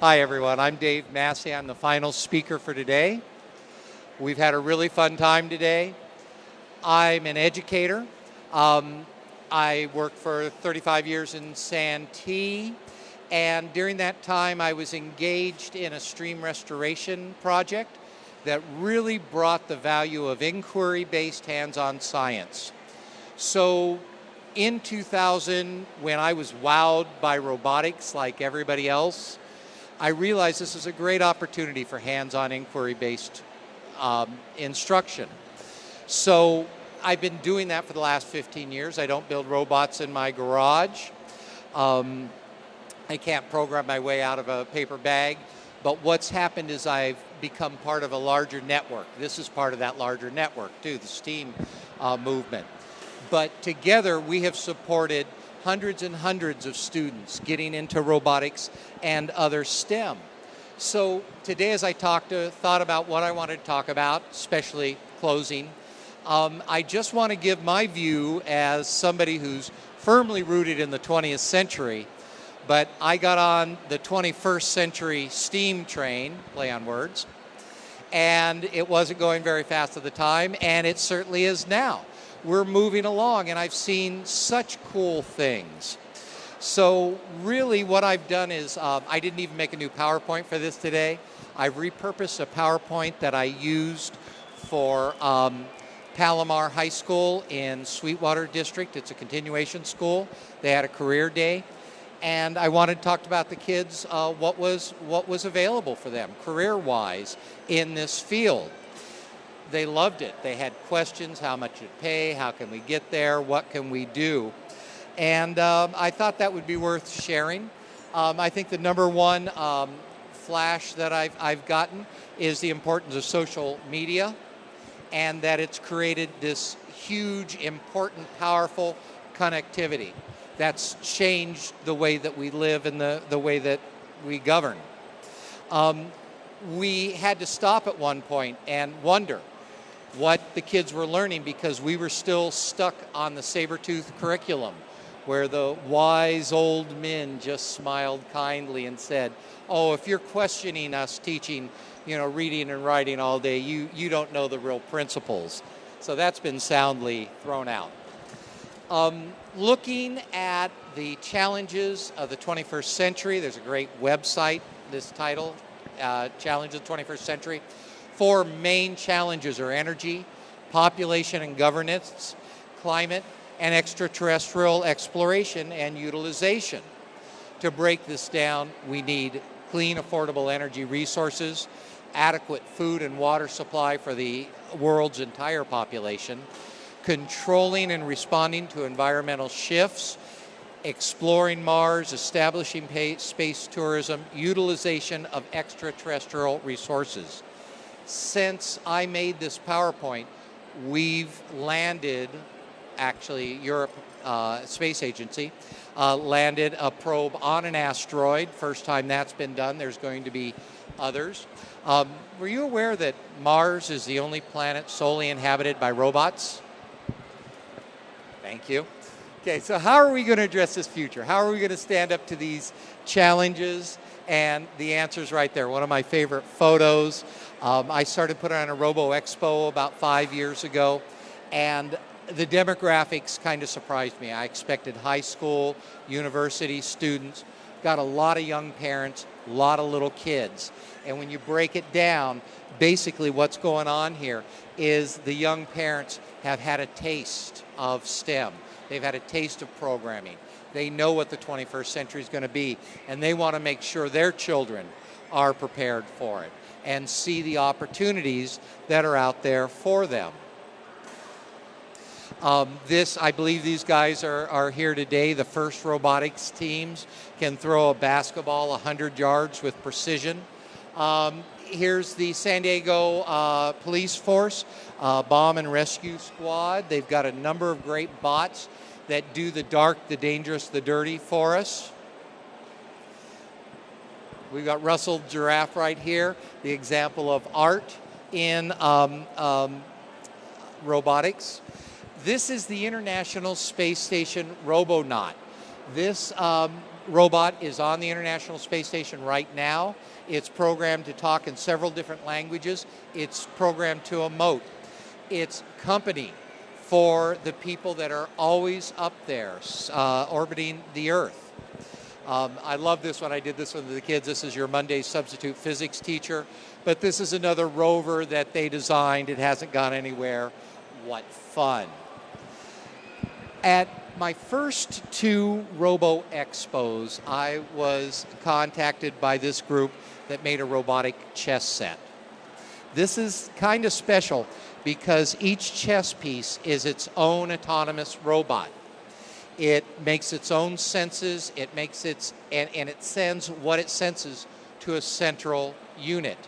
Hi everyone, I'm Dave Massey. I'm the final speaker for today. We've had a really fun time today. I'm an educator. I worked for 35 years in Santee, and during that time I was engaged in a stream restoration project that really brought the value of inquiry-based hands-on science. So in 2000, when I was wowed by robotics like everybody else, I realized this is a great opportunity for hands-on inquiry-based instruction. So I've been doing that for the last 15 years. I don't build robots in my garage. I can't program my way out of a paper bag. But what's happened is I've become part of a larger network. This is part of that larger network too, the STEAM movement. But together we have supported hundreds and hundreds of students getting into robotics and other STEM. So today as I thought about what I wanted to talk about, especially closing, I just want to give my view as somebody who's firmly rooted in the 20th century, but I got on the 21st century STEAM train, play on words, and it wasn't going very fast at the time, and it certainly is now. We're moving along, and I've seen such cool things. So really what I've done is, I didn't even make a new PowerPoint for this today. I've repurposed a PowerPoint that I used for Palomar High School in Sweetwater District. It's a continuation school. They had a career day. And I wanted to talk about the kids, what was available for them career-wise in this field. They loved it. They had questions, how much it pay, how can we get there, what can we do? And I thought that would be worth sharing. I think the number one flash that I've gotten is the importance of social media, and that it's created this huge, important, powerful connectivity that's changed the way that we live and the way that we govern. We had to stop at one point and wonder what the kids were learning, because we were still stuck on the saber-tooth curriculum where the wise old men just smiled kindly and said, oh, if you're questioning us teaching, reading and writing all day, you don't know the real principles. So that's been soundly thrown out. Looking at the challenges of the 21st century, there's a great website, this title, Challenge of the 21st Century. 4 main challenges are energy, population and governance, climate, and extraterrestrial exploration and utilization. To break this down, we need clean, affordable energy resources, adequate food and water supply for the world's entire population, controlling and responding to environmental shifts, exploring Mars, establishing space tourism, utilization of extraterrestrial resources. Since I made this PowerPoint, we've landed, actually, Europe Space Agency landed a probe on an asteroid. First time that's been done. There's going to be others. Were you aware that Mars is the only planet solely inhabited by robots? Thank you. Okay, so how are we going to address this future? How are we going to stand up to these challenges? And the answer's right there. One of my favorite photos. I started putting on a Robo Expo about 5 years ago, and the demographics kind of surprised me. I expected high school, university students, got a lot of young parents, a lot of little kids. And when you break it down, basically what's going on here is the young parents have had a taste of STEM. They've had a taste of programming. They know what the 21st century is going to be, and they want to make sure their children are prepared for it and see the opportunities that are out there for them. I believe these guys are here today. The first robotics teams can throw a basketball 100 yards with precision. Here's the San Diego Police Force, Bomb and Rescue Squad. They've got a number of great bots that do the dark, the dangerous, the dirty for us. We've got Russell Giraffe right here, the example of art in robotics. This is the International Space Station Robonaut. This robot is on the International Space Station right now. It's programmed to talk in several different languages. It's programmed to emote. It's company for the people that are always up there orbiting the Earth. I love this one. I did this one with the kids. This is your Monday substitute physics teacher. But this is another rover that they designed. It hasn't gone anywhere. What fun. At my first 2 Robo Expos, I was contacted by this group that made a robotic chess set. This is kind of special because each chess piece is its own autonomous robot. It makes its own senses, and it sends what it senses to a central unit.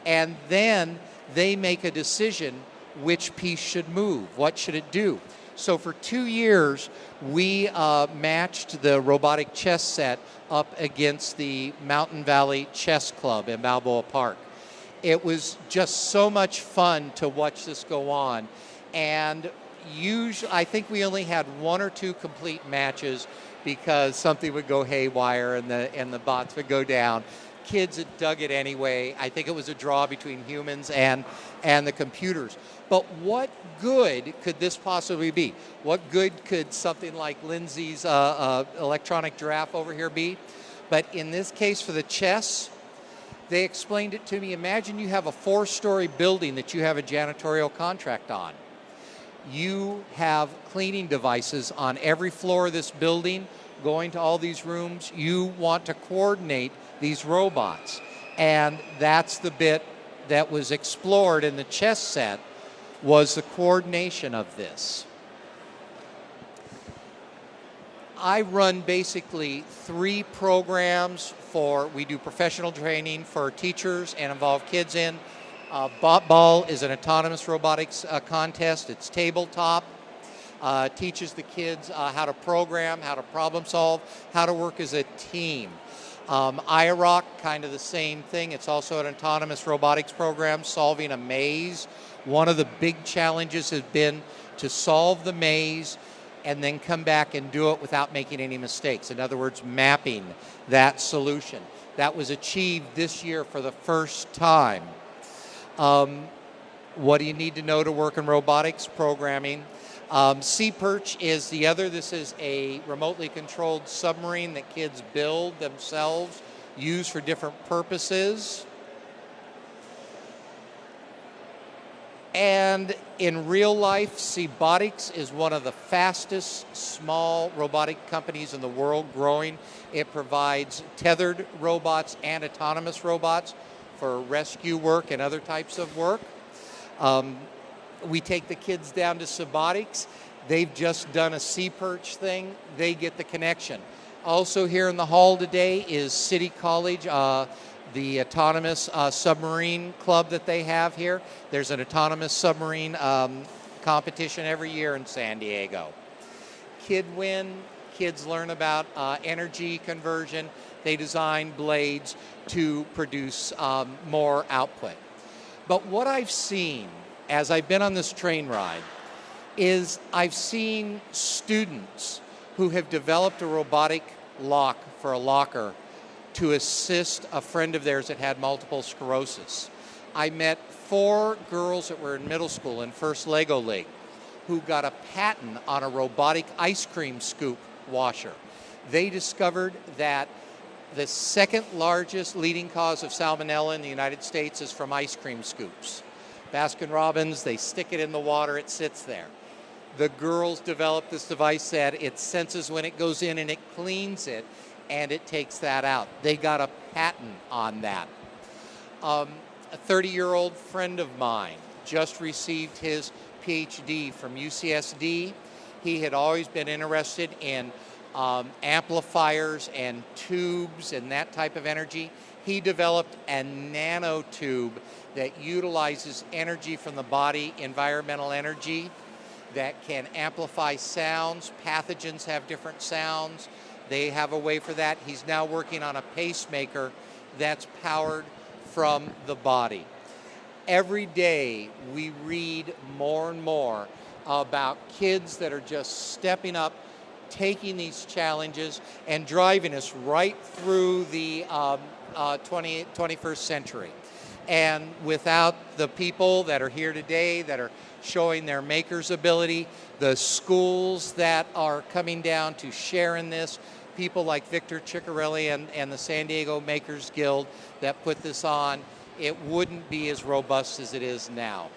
And then they make a decision which piece should move, what should it do. So for 2 years, we matched the robotic chess set up against the Mountain Valley Chess Club in Balboa Park. It was just so much fun to watch this go on. And usually, I think we only had 1 or 2 complete matches because something would go haywire and the bots would go down. Kids had dug it anyway. I think it was a draw between humans and the computers. But what good could this possibly be? What good could something like Lindsay's electronic giraffe over here be? But in this case for the chess, they explained it to me. Imagine you have a 4-story building that you have a janitorial contract on. You have cleaning devices on every floor of this building, going to all these rooms. You want to coordinate these robots. And that's the bit that was explored in the chess set, was the coordination of this. I run basically 3 programs we do professional training for teachers and involve kids in. Bot Ball is an autonomous robotics contest. It's tabletop. Teaches the kids how to program, how to problem solve, how to work as a team. IROC, kind of the same thing. It's also an autonomous robotics program, solving a maze. One of the big challenges has been to solve the maze and then come back and do it without making any mistakes. In other words, mapping that solution. That was achieved this year for the first time. What do you need to know to work in robotics? Programming. Sea Perch is the other. This is a remotely controlled submarine that kids build themselves, use for different purposes. And in real life, Seabotics is one of the fastest small robotic companies in the world growing. It provides tethered robots and autonomous robots for rescue work and other types of work. We take the kids down to Seabotics. They've just done a Sea Perch thing. They get the connection. Also here in the hall today is City College, the autonomous submarine club that they have here. There's an autonomous submarine competition every year in San Diego. Kids learn about energy conversion. They design blades to produce more output. But what I've seen as I've been on this train ride is I've seen students who have developed a robotic lock for a locker to assist a friend of theirs that had multiple sclerosis. I met 4 girls that were in middle school in First Lego League who got a patent on a robotic ice cream scoop washer. They discovered that the second largest leading cause of salmonella in the United States is from ice cream scoops. Baskin-Robbins, they stick it in the water, it sits there. The girls developed this device that it senses when it goes in and it cleans it, and it takes that out. They got a patent on that. A 30-year-old friend of mine just received his PhD from UCSD. He had always been interested in amplifiers and tubes and that type of energy. He developed a nanotube that utilizes energy from the body, environmental energy, that can amplify sounds. Pathogens have different sounds. They have a way for that. He's now working on a pacemaker that's powered from the body. Every day we read more and more about kids that are just stepping up taking these challenges and driving us right through the 21st century. And without the people that are here today that are showing their maker's ability, the schools that are coming down to share in this, people like Victor Ciccarelli and the San Diego Makers Guild that put this on, it wouldn't be as robust as it is now.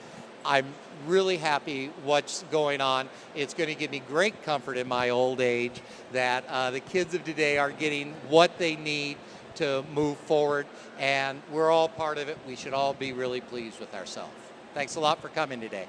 I'm really happy what's going on. It's going to give me great comfort in my old age that the kids of today are getting what they need to move forward, and we're all part of it. We should all be really pleased with ourselves. Thanks a lot for coming today.